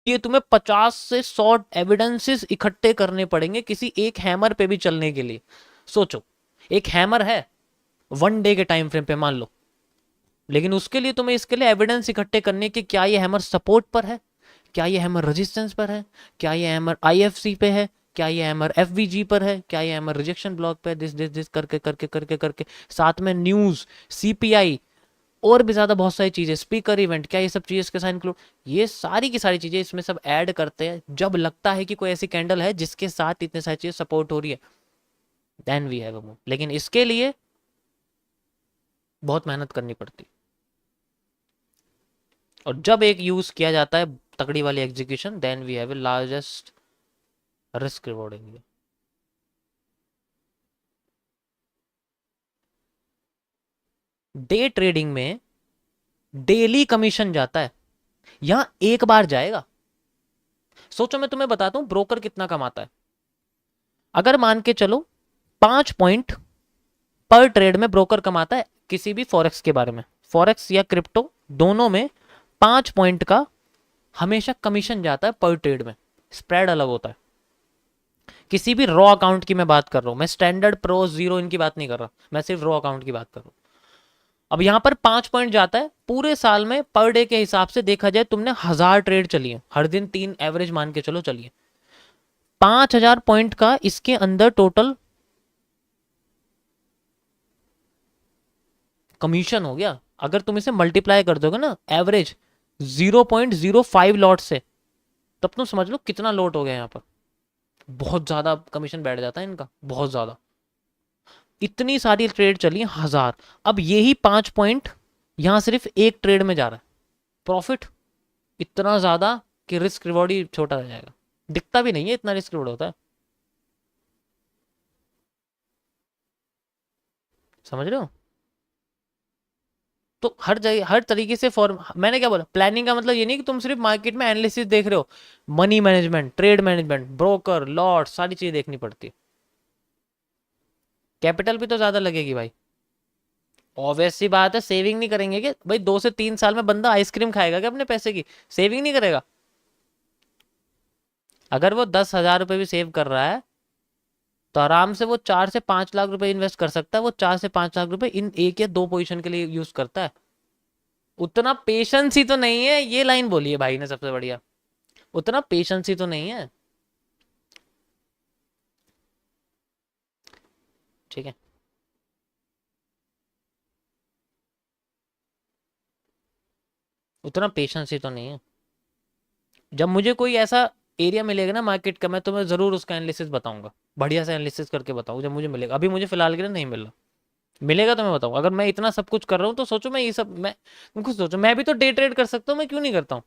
ये तुम्हें 50 से 100 एविडेंसेस इकट्ठे करने पड़ेंगे किसी एक हैमर पे भी चलने के लिए। सोचो, एक हैमर है 1 डे के टाइम फ्रेम पे मान लो, लेकिन उसके लिए तुम्हें इसके लिए एविडेंस इकट्ठे करने की, क्या ये हैमर सपोर्ट पर है, क्या ये हैमर रेजिस्टेंस पर है, क्या ये हैमर आईएफसी पे है, क्या ये हैमर एफवीजी पर है, क्या ये हैमर रिजेक्शन ब्लॉक पे है, दिस दिस दिस करके करके करके करके, साथ में न्यूज, सीपीआई, और भी ज्यादा बहुत सारी चीजें, स्पीकर इवेंट, क्या ये सब चीजें इसके साथ इंक्लूड, ये सारी की सारी चीजें इसमें सब ऐड करते हैं। जब लगता है कि कोई ऐसी कैंडल है जिसके साथ इतने सारी चीजें सपोर्ट हो रही है, then we have a move. लेकिन इसके लिए बहुत मेहनत करनी पड़ती है, और जब एक यूज किया जाता है तगड़ी वाली execution, then we have a largest risk rewarding. Day trading में डेली कमीशन जाता है, यहां एक बार जाएगा। सोचो, मैं तुम्हें बताता हूं ब्रोकर कितना कमाता है। अगर मान के चलो 5 पॉइंट पर ट्रेड में ब्रोकर कमाता है किसी भी फॉरेक्स के बारे में, फॉरेक्स या क्रिप्टो दोनों में 5 पॉइंट का हमेशा कमीशन जाता है पर ट्रेड में। स्प्रेड अलग होता है। किसी भी रॉ अकाउंट की मैं बात कर रहा हूं, मैं स्टैंडर्ड प्रो जीरो इनकी बात नहीं कर रहा, मैं सिर्फ रॉ अकाउंट की बात कर रहा हूं। अब यहां पर 5 पॉइंट जाता है पूरे साल में, पर डे के हिसाब से देखा जाए तुमने 1000 ट्रेड चली है, हर दिन 3 एवरेज मान के चलो चलिए, 5000 पॉइंट का इसके अंदर टोटल कमीशन हो गया। अगर तुम इसे मल्टीप्लाई कर दोगे ना एवरेज 0.05 लॉट से, तब तुम समझ लो कितना लॉट हो गया यहाँ पर। बहुत ज्यादा कमीशन बैठ जाता है इनका, बहुत ज्यादा। इतनी सारी ट्रेड चली 1000। अब यही 5 पॉइंट यहां सिर्फ एक ट्रेड में जा रहा है, प्रॉफिट इतना ज्यादा कि रिस्क रिवॉर्ड ही छोटा रह जाएगा। दिखता भी नहीं है इतना रिस्क रिवॉर्ड होता है, समझ रहे हो। तो हर जगह हर तरीके से फॉर्म, मैंने क्या बोला, प्लानिंग का मतलब ये नहीं कि तुम सिर्फ मार्केट में एनालिसिस देख रहे हो, money management, trade management, broker, lot, सारी चीजें देखनी पड़ती है। कैपिटल भी तो ज्यादा लगेगी भाई, ऑब्वियस सी बात है। सेविंग नहीं करेंगे कि भाई, 2 से 3 साल में बंदा आइसक्रीम खाएगा क्या अपने पैसे की? सेविंग नहीं करेगा। अगर वो 10,000 रुपए भी सेव कर रहा है तो आराम से वो 4 से 5 लाख रुपए इन्वेस्ट कर सकता है। वो 4 से 5 लाख रुपए इन एक या दो पोजीशन के लिए यूज करता है। उतना पेशेंस ही तो नहीं है, ये लाइन बोली है भाई ने सबसे बढ़िया। उतना पेशेंस ही तो नहीं है, ठीक है। उतना पेशेंस ही तो नहीं है। जब मुझे कोई ऐसा एरिया मिलेगा ना मार्केट का, मैं तुम्हें जरूर उसका एनालिसिस बताऊंगा, बढ़िया से एनालिसिस करके बताऊंगा जब मुझे मिलेगा। अभी मुझे फिलहाल के लिए नहीं मिल रहा, मिलेगा तो मैं बताऊँ। अगर मैं इतना सब कुछ कर रहा हूँ तो सोचो, मैं ये सब, मैं तुम खुद सोचो, मैं भी तो डे ट्रेड कर सकता हूँ, मैं क्यों नहीं करता हूँ?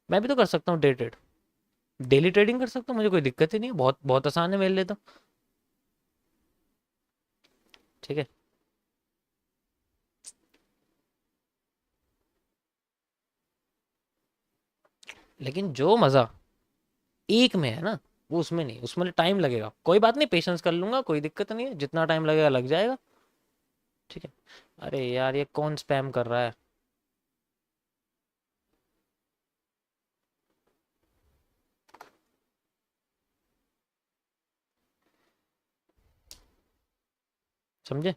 मैं भी तो कर सकता हूँ डे ट्रेड, डेली ट्रेडिंग कर सकता हूँ, मुझे कोई दिक्कत ही नहीं है, बहुत बहुत आसान है मेरे लिए तो, ठीक है। लेकिन जो मजा एक में है ना, वो उसमें नहीं, उसमें टाइम लगेगा। कोई बात नहीं, पेशेंस कर लूंगा, कोई दिक्कत नहीं है, जितना टाइम लगेगा लग जाएगा, ठीक है। अरे यार, ये कौन स्पैम कर रहा है? समझे?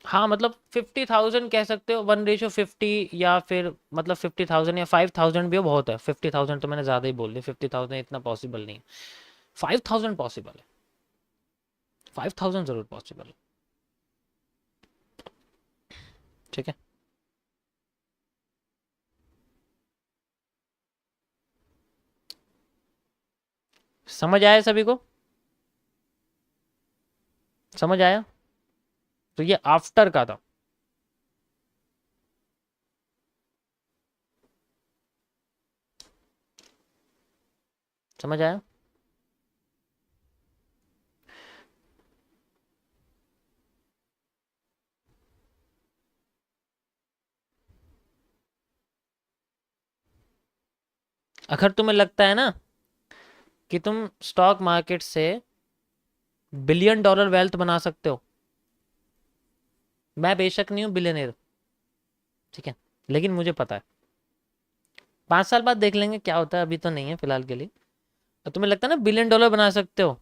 हाँ, मतलब 50,000 कह सकते हो, 1:50, या फिर मतलब 50,000 या 5,000 भी हो, बहुत है। 50,000 तो मैंने ज्यादा ही बोल दिया, 50,000 इतना पॉसिबल नहीं है। 5,000 पॉसिबल है, 5,000 जरूर पॉसिबल है, ठीक है। समझ आया सभी को? समझ आया? तो ये आफ्टर का था। समझ आया? अगर तुम्हें लगता है ना कि तुम स्टॉक मार्केट से $1 बिलियन वेल्थ बना सकते हो, मैं बेशक नहीं हूँ बिलियनर, ठीक है, लेकिन मुझे पता है। 5 साल बाद देख लेंगे क्या होता है, अभी तो नहीं है फिलहाल के लिए। तो तुम्हें लगता है ना $1 बिलियन बना सकते हो,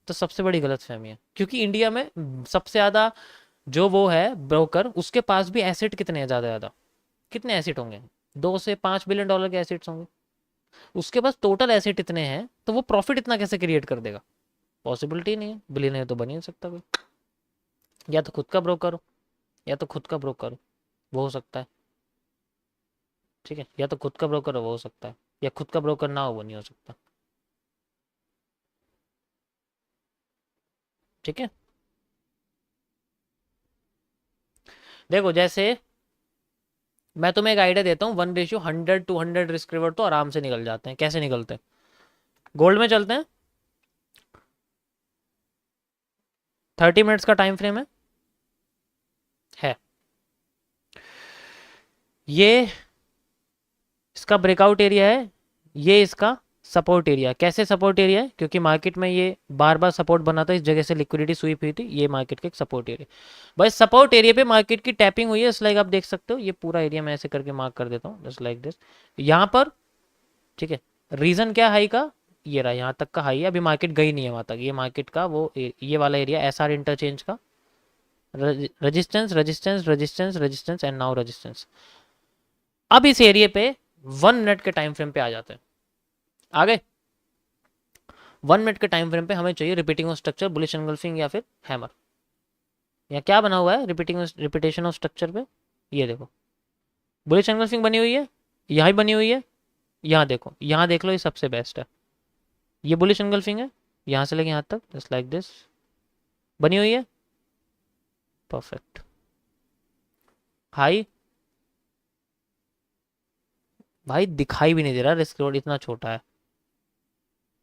तो सबसे बड़ी गलतफहमी है, क्योंकि इंडिया में सबसे ज्यादा जो वो है ब्रोकर, उसके पास भी एसेट कितने हैं, ज्यादा ज्यादा कितने एसेट होंगे, $2 से $5 बिलियन के एसेट्स होंगे। उसके पास टोटल एसेट इतने हैं, तो वो प्रॉफिट इतना कैसे क्रिएट कर देगा, पॉसिबिलिटी नहीं है, बिलियनर तो बन ही नहीं सकता कोई। या तो खुद का ब्रोकर हो, या तो खुद का ब्रोकर हो, वो हो सकता है, ठीक है, या तो खुद का ब्रोकर हो वो हो सकता है, या खुद का ब्रोकर ना हो वो नहीं हो सकता, ठीक है। देखो जैसे मैं तुम्हें एक आइडिया देता हूँ, 1:100 200 रिस्क रिवॉर्ड तो आराम से निकल जाते हैं। कैसे निकलते हैं? गोल्ड में चलते हैं, 30 मिनट्स का टाइम फ्रेम है ये, इसका ब्रेकआउट एरिया है, ये इसका सपोर्ट एरिया। कैसे सपोर्ट एरिया है? क्योंकि मार्केट में ये बार बार सपोर्ट बना था, इस जगह से लिक्विडिटी स्वीप हुई थी, ये मार्केट का एक सपोर्ट एरिया। बस सपोर्ट एरिया पे मार्केट की टैपिंग हुई है, जस्ट लाइक आप देख सकते हो, ये पूरा एरिया मैं ऐसे करके मार्क कर देता हूँ, जस्ट लाइक दिस, यहाँ पर, ठीक है। रीजन क्या हाई का? ये रहा, यहाँ तक का हाई है, अभी मार्केट गई नहीं है वहां तक, ये मार्केट का वो ये वाला एरिया एसआर इंटरचेंज का resistance resistance resistance resistance and now resistance. अब इस एरिया पे 1 मिनट के टाइम फ्रेम पे आ जाते हैं। आ गए? 1 मिनट के टाइम फ्रेम पे हमें चाहिए repeating of structure, bullish engulfing या फिर हैमर। या क्या बना हुआ है रिपीटिंग रिपीटेशन ऑफ स्ट्रक्चर पे? ये देखो बुलिश एंगल्फिंग बनी हुई है, यहाँ भी बनी हुई है, यहाँ देखो, यहाँ देख लो, ये सबसे बेस्ट है। ये बुलिश एंगल्फिंग है, यहाँ से लेके यहाँ तक जस्ट लाइक दिस बनी हुई है, परफेक्ट। हाई भाई दिखाई भी नहीं दे रहा, रिस्क रोड इतना छोटा है।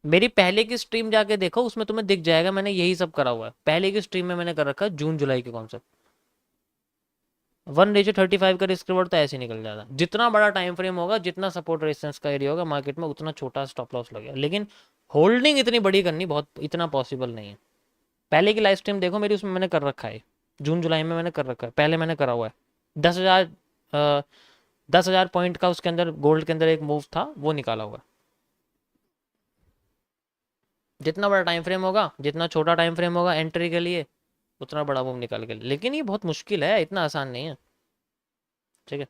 मेरी पहले की स्ट्रीम जाके देखो, उसमें तुम्हें दिख जाएगा, मैंने यही सब करा हुआ है। पहले की स्ट्रीम में मैंने कर रखा है जून जुलाई के कॉन्सेप्ट। 1:35 का रिस्क रिवॉर्ड तो ऐसे ही निकल जाता। जितना बड़ा टाइम फ्रेम होगा, जितना सपोर्ट रेजिस्टेंस का एरिया होगा मार्केट में, उतना छोटा स्टॉप लॉस लगेगा। लेकिन होल्डिंग इतनी बड़ी करनी बहुत इतना पॉसिबल नहीं है। पहले की लाइव स्ट्रीम देखो मेरी, उसमें मैंने कर रखा है, जून जुलाई में मैंने कर रखा है, पहले मैंने करा हुआ है। 10,000 10,000 पॉइंट का उसके अंदर गोल्ड के अंदर एक मूव था, वो निकाला हुआ है। जितना बड़ा टाइम फ्रेम होगा, जितना छोटा टाइम फ्रेम होगा एंट्री के लिए, उतना बड़ा मूव निकाल के लिए। लेकिन ये बहुत मुश्किल है, इतना आसान नहीं है, ठीक है।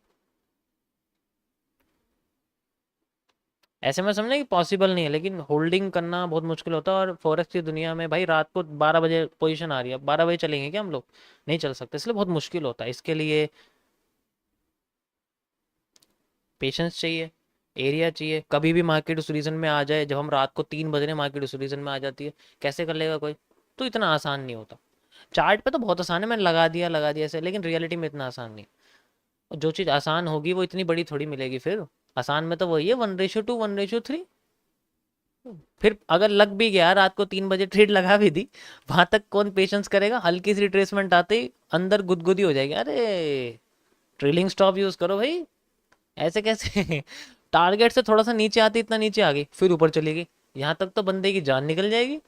ऐसे में समझना कि पॉसिबल नहीं है, लेकिन होल्डिंग करना बहुत मुश्किल होता है। और फॉरेक्स की दुनिया में भाई रात को 12 बजे पोजीशन आ रही है, 12 बजे चलेंगे क्या हम लोग? नहीं चल सकते, इसलिए बहुत मुश्किल होता है। इसके लिए पेशेंस चाहिए, एरिया चाहिए। कभी भी मार्केट उस रीजन में आ जाए, जब हम रात को 3 बजने मार्केट उस रीजन में आ जाती है, कैसे कर लेगा कोई? तो इतना आसान नहीं होता। चार्ट पे तो बहुत आसान है, मैंने लगा दिया ऐसे, लेकिन रियलिटी में इतना आसान नहीं। और जो चीज़ आसान होगी वो इतनी बड़ी थोड़ी मिलेगी फिर। आसान में तो वही है 1:2 1:3। फिर अगर लग भी गया, रात को 3 बजे ट्रेड लगा भी दी, वहां तक कौन पेशेंस करेगा? हल्की सी रिट्रेसमेंट आते ही अंदर गुदगुदी हो जाएगी, अरे ट्रेलिंग स्टॉप यूज करो भाई। ऐसे कैसे? टारगेट से थोड़ा सा नीचे आती, इतना नीचे आ गई, फिर ऊपर चली गई, यहाँ तक तो बंदे की जान निकल जाएगी।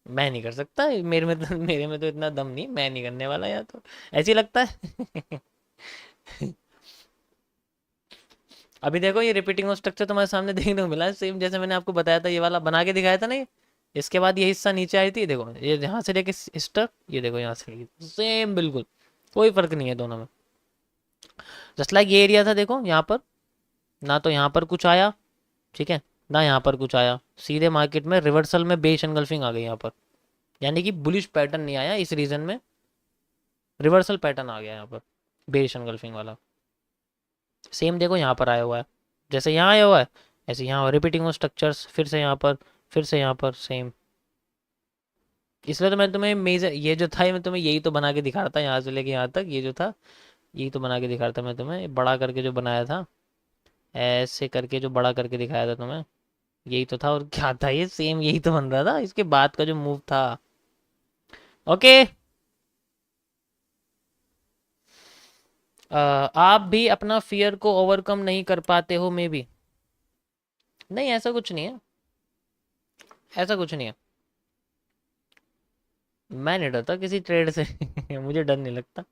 मैं नहीं कर सकता, मेरे में तो इतना दम नहीं, मैं नहीं करने वाला, यहाँ तो ऐसे ही लगता है। अभी देखो ये रिपीटिंग स्ट्रक्चर तुम्हारे सामने देखने को मिला है, सेम जैसे मैंने आपको बताया था, ये वाला बना के दिखाया था ना ये। इसके बाद ये हिस्सा नीचे आई थी, देखो ये यहाँ से लेके स्टक, ये देखो यहाँ से सेम बिल्कुल, कोई फर्क नहीं है दोनों में। जस्ट लाइक ये एरिया था, देखो यहाँ पर ना तो यहाँ पर कुछ आया, ठीक है, ना यहाँ पर कुछ आया, सीधे मार्केट में रिवर्सल में बेस एंगल्फिंग आ गई यहाँ पर। यानी कि बुलिश पैटर्न नहीं आया इस रीजन में, रिवर्सल पैटर्न आ गया यहाँ पर, बेस एंगल्फिंग वाला। सेम देखो यहाँ पर आया हुआ है, जैसे यहाँ आया हुआ है ऐसे यहाँ रिपीटिंग स्ट्रक्चर्स, फिर से यहाँ पर, फिर से यहाँ पर, सेम। इसलिए तो मैं तुम्हें मेजर ये जो था, मैं तुम्हें यही तो बना के दिखा रहा था, यहाँ से लेके यहाँ तक ये जो था, यही तो बना के दिखा रहा था मैं तुम्हें, बड़ा करके जो बनाया था, ऐसे करके जो बड़ा करके दिखाया था तुम्हें, यही तो था। और क्या था ये? सेम यही तो बन रहा था, इसके बाद का जो मूव था। ओके, आप भी अपना फियर को ओवरकम नहीं कर पाते हो मे बी। नहीं ऐसा कुछ नहीं है, ऐसा कुछ नहीं है। मैं नहीं डरता किसी ट्रेड से मुझे डर नहीं लगता।